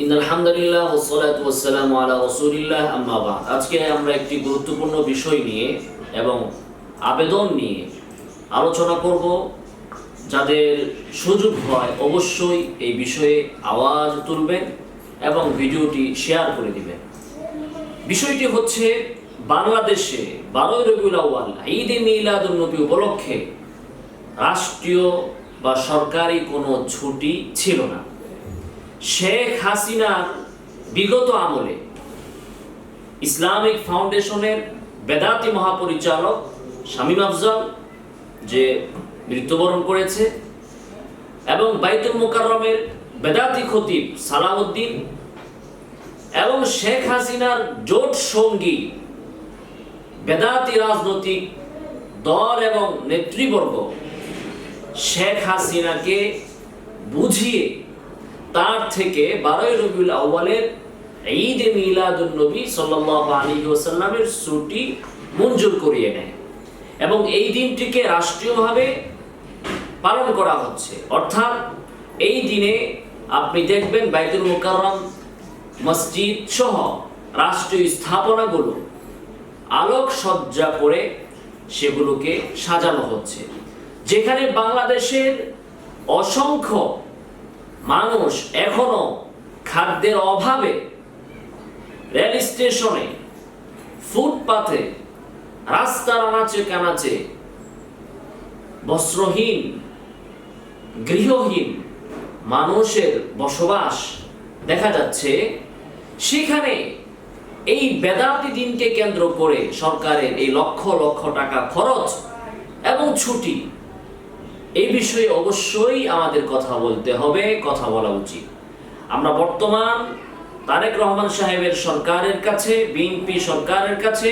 ইন্নাল হামদুলিল্লাহ ওয়াসসালাতু ওয়াসসালামু আলা রাসূলিল্লাহ আম্মা বা'দ। আজকে আমরা একটি গুরুত্বপূর্ণ বিষয় নিয়ে এবং আবেদন নিয়ে আলোচনা করব। যাদের সুযোগ হয় অবশ্যই এই বিষয়ে আওয়াজ তুলবেন এবং ভিডিওটি শেয়ার করে দিবেন। বিষয়টি হচ্ছে বাংলাদেশে 12 রবিউল আউয়াল ঈদে মিলাদুন নবী উপলক্ষে রাষ্ট্রীয় বা সরকারি কোনো ছুটি ছিল না। শেখ হাসিনার বিগত আমলে ইসলামিক ফাউন্ডেশনের বেদাতি মহাপরিচালক শামীম আফজাল যে মৃত্যুবরণ করেছে এবং বাইতুল মুকাররমের বেদাতি খতিব সালাউদ্দিন এবং শেখ হাসিনার জোট সঙ্গী বেদাতি রাজনৈতিক দল এবং নেতৃবর্গ শেখ হাসিনাকে বুঝিয়ে তার থেকে 12 রবিউল আউয়ালের ঈদে মিলাদুন নবী সাল্লাল্লাহু আলাইহি ওয়াসাল্লামের ছুটি মঞ্জুর করিয়ে নেয় এবং এই দিনটিকে রাষ্ট্রীয়ভাবে পালন করা হচ্ছে। অর্থাৎ এই দিনে আপনি দেখবেন বাইতুল মুকাররম মসজিদ সহ রাষ্ট্রীয় স্থাপনাগুলো আলোকসজ্জা করে সেগুলোকে সাজানো হচ্ছে, যেখানে বাংলাদেশের অসংখ্য মানুষ এখনো খাদ্যের অভাবে রেল স্টেশনে, ফুটপাথে, রাস্তার আনাচে কানাচে বস্ত্রহীন, গৃহহীন মানুষের বসবাস দেখা যাচ্ছে। সেখানে এই বেদাতি দিনকে কেন্দ্র করে সরকারের এই লক্ষ লক্ষ টাকা খরচ এবং ছুটি, এই বিষয়ে অবশ্যই আমাদের কথা বলতে হবে, কথা বলা উচিত। আমরা বর্তমান তারেক রহমান সাহেবের সরকারের কাছে, বিএনপি সরকারের কাছে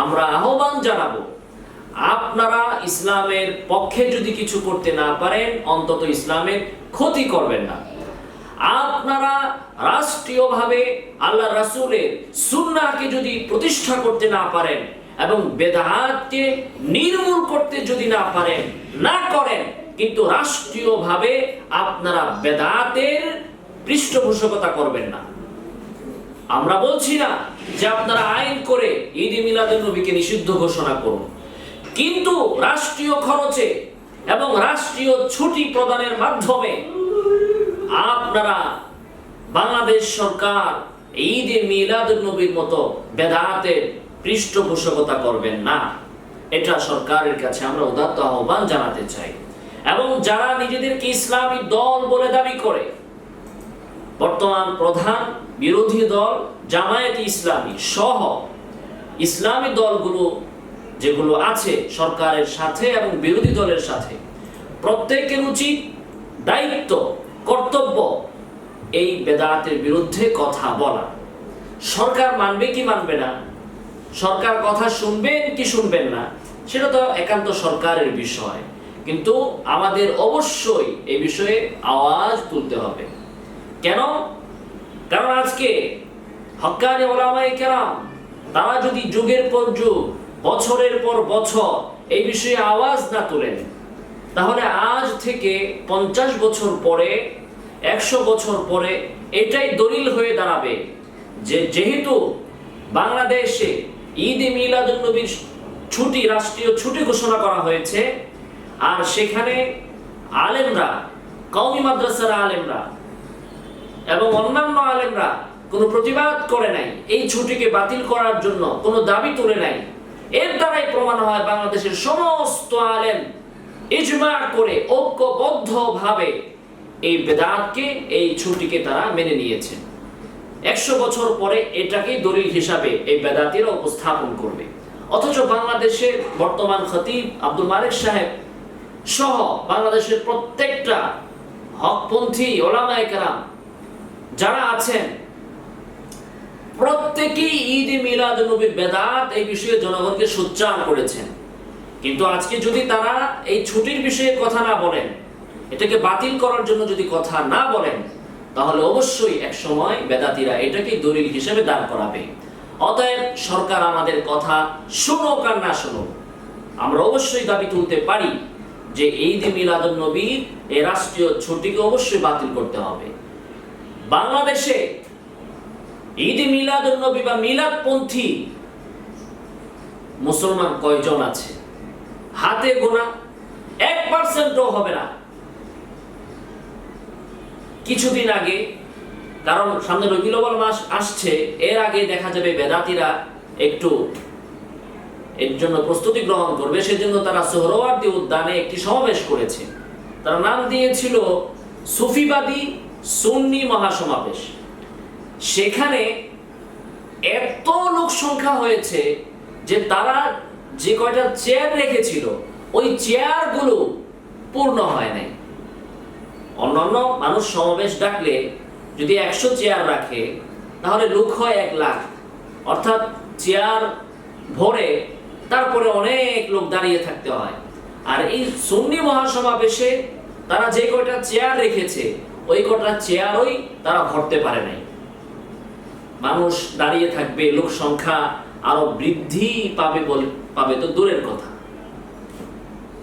আমরা আহ্বান জানাবো, আপনারা ইসলামের পক্ষে যদি কিছু করতে না পারেন অন্তত ইসলামের ক্ষতি করবেন না। আপনারা রাষ্ট্রীয়ভাবে আল্লাহ রাসূলের সুন্নাহকে যদি প্রতিষ্ঠা করতে না পারেন এবং বেদাতকে নির্মূল করতে যদি না পারেন, না করেন, কিন্তু রাষ্ট্রীয়ভাবে আপনারা বেদাতের পৃষ্ঠপোষকতা করবেন না। আমরা বলছি না যে আপনারা আইন করে ঈদে মিলাদুন নবীকে নিষিদ্ধ ঘোষণা করুন, কিন্তু রাষ্ট্রীয় খরচে এবং রাষ্ট্রীয় ছুটি প্রদানের মাধ্যমে আপনারা বাংলাদেশ সরকার ঈদে মিলাদুন নবীর মতো বেদাতের পৃষ্ঠপোষকতা করবেন না। এটা সরকারের কাছে আমরা উদাত্ত আহ্বান জানাতে চাই। এবং যারা নিজেদেরকে ইসলামী দল বলে দাবি করে, বর্তমান প্রধান বিরোধী দল জামায়াতে ইসলামী সহ ইসলামী দলগুলো যেগুলো আছে সরকারের সাথে এবং বিরোধী দলের সাথে, প্রত্যেকের উচিত, দায়িত্ব, কর্তব্য এই বেদাতের বিরুদ্ধে কথা বলা। সরকার মানবে কি মানবে না, সরকার কথা শুনবেন কি শুনবেন না, সেটা তো একান্ত সরকারের বিষয়, কিন্তু আমাদের অবশ্যই এই বিষয়ে আওয়াজ তুলতে হবে। কেন? কারণ আজকে হক্কানি উলামায়ে কেরাম তারা যদি যুগের পর যুগ, বছরের পর বছর এই বিষয়ে আওয়াজ না তোলেন, তাহলে আজ থেকে 50 বছর পরে, 100 বছর পরে এটাই দলিল হয়ে দাঁড়াবে যে যেহেতু বাংলাদেশে ঈদে মিলাদুন নবীর ছুটি, রাষ্ট্রীয় ছুটি ঘোষণা করা হয়েছে, আর সেখানে আলেমরা, কওমি মাদ্রাসার আলেমরা এবং অন্যান্য আলেমরা কোনো প্রতিবাদ করে নাই, এই ছুটিকে বাতিল করার জন্য কোনো দাবি তুলে নাই, এর দ্বারাই প্রমাণ হয় বাংলাদেশের সমস্ত আলেম ইজমা করে ঐক্যবদ্ধভাবে এই বেদাতকে, এই ছুটিকে তারা মেনে নিয়েছেন। 100 বছর পরে এটাকেই দলিল হিসাবে এই বেদাতিরা উপস্থাপন করবে। অথচ বাংলাদেশের বর্তমান খতিব আব্দুল মালিক সাহেব সহ বাংলাদেশের প্রত্যেকটা হকপন্থী উলামায়ে কেরাম যারা আছেন, প্রত্যেকেই ঈদে মিলাদুন নবীর বেদাত এই বিষয়ে জনগণকে সোচ্চার করেছেন। কিন্তু আজকে যদি তারা এই ছুটির বিষয়ে কথা না বলেন, এটাকে বাতিল করার জন্য যদি কথা না বলেন, তাহলে অবশ্যই এক সময় বেদাতিরা এটাকে দলিল হিসেবে দাঁড় করাবে। অতএব সরকার আমাদের কথা শুনুক আর না শুনুক, আমরা অবশ্যই দাবি তুলতে পারি যে ঈদে মিলাদুন নবীর এই রাষ্ট্রীয় ছুটিকে অবশ্যই বাতিল করতে হবে। বাংলাদেশে ঈদ মিলাদুন্নবী বা মিলাদপন্থী মুসলমান কয়জন আছে? হাতে গোনা, 1%ও হবে না। কিছুদিন আগে, কারণ সামনে রবিউল আউয়াল মাস আসছে, এর আগে দেখা যাবে বেদাতীরা একটু এর জন্য প্রস্তুতি গ্রহণ করবে, সেজন্য তারা সোহরাওয়ার্দী উদ্যানে একটি সমাবেশ করেছে। তার নাম দিয়েছিল সুফিবাদী সুন্নি মহাসমাবেশ। সেখানে এত লোক সংখ্যা হয়েছে যে তারা যে কয়টা চেয়ার রেখেছিল ওই চেয়ারগুলো পূর্ণ হয় নাই। অন্যান্য মানুষ সমাবেশ ডাকলে যদি 100 চেয়ার রাখে তাহলে লোক হয় 1 লাখ, অর্থাৎ চেয়ার ভরে তারপরে অনেক লোক দাঁড়িয়ে থাকতে হয়। আর এই সুন্নি মহাসমাবেশে তারা যে কয়টা চেয়ার রেখেছে ওই কয়টা চেয়ারই তারা ভরতে পারে নাই। মানুষ দাঁড়িয়ে থাকবে, লোক সংখ্যা আরো বৃদ্ধি পাবে তো দূরের কথা।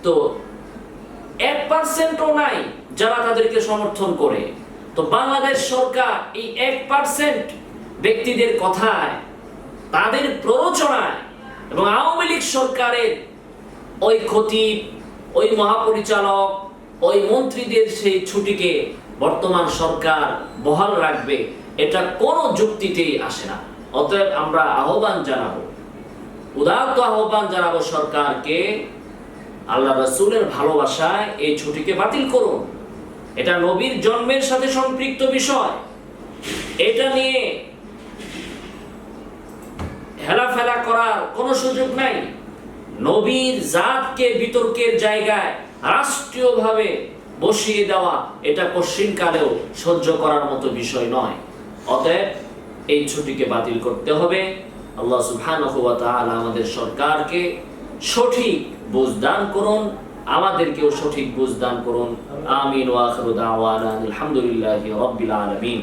তো 1%ও নাই যারা তাদেরকে সমর্থন করে। তো বাংলাদেশ সরকার এই 1% ব্যক্তিদের কথায়, তাদের প্ররোচনায় এবং আওয়ামী লীগ সরকারের ওই খতিব, ওই মহাপরিচালক, ওই মন্ত্রীদের সেই ছুটিকে বর্তমান সরকার বহাল রাখবে, এটা কোনো যুক্তিতেই আসে না। অতএব আমরা আহ্বান জানাবো, উদাত্ত আহ্বান জানাবো সরকারকে, আল্লাহ রাসূলের ভালোবাসায় এই ছুটিকে বাতিল করুন। এটা নবীর জন্মের সাথে সম্পৃক্ত বিষয়, এটা নিয়ে হেলাফেলা করার কোনো সুযোগ নাই। নবীর জাতকে বিতর্কের জায়গায় রাষ্ট্রীয়ভাবে বসিয়ে দেওয়া এটা কশিনকালেও সহ্য করার মতো বিষয় নয়। অতএব এই ছুটিকে বাতিল করতে হবে। আল্লাহ সুবহানাহু ওয়া তাআলা আমাদের সরকারকে সঠিক বুঝ দান করুন, আমাদেরকেও সঠিক বুঝ দান করুন। আমিন ওয়া আখিরু দাওয়ানা আলহামদুলিল্লাহি রাব্বিল আলামিন।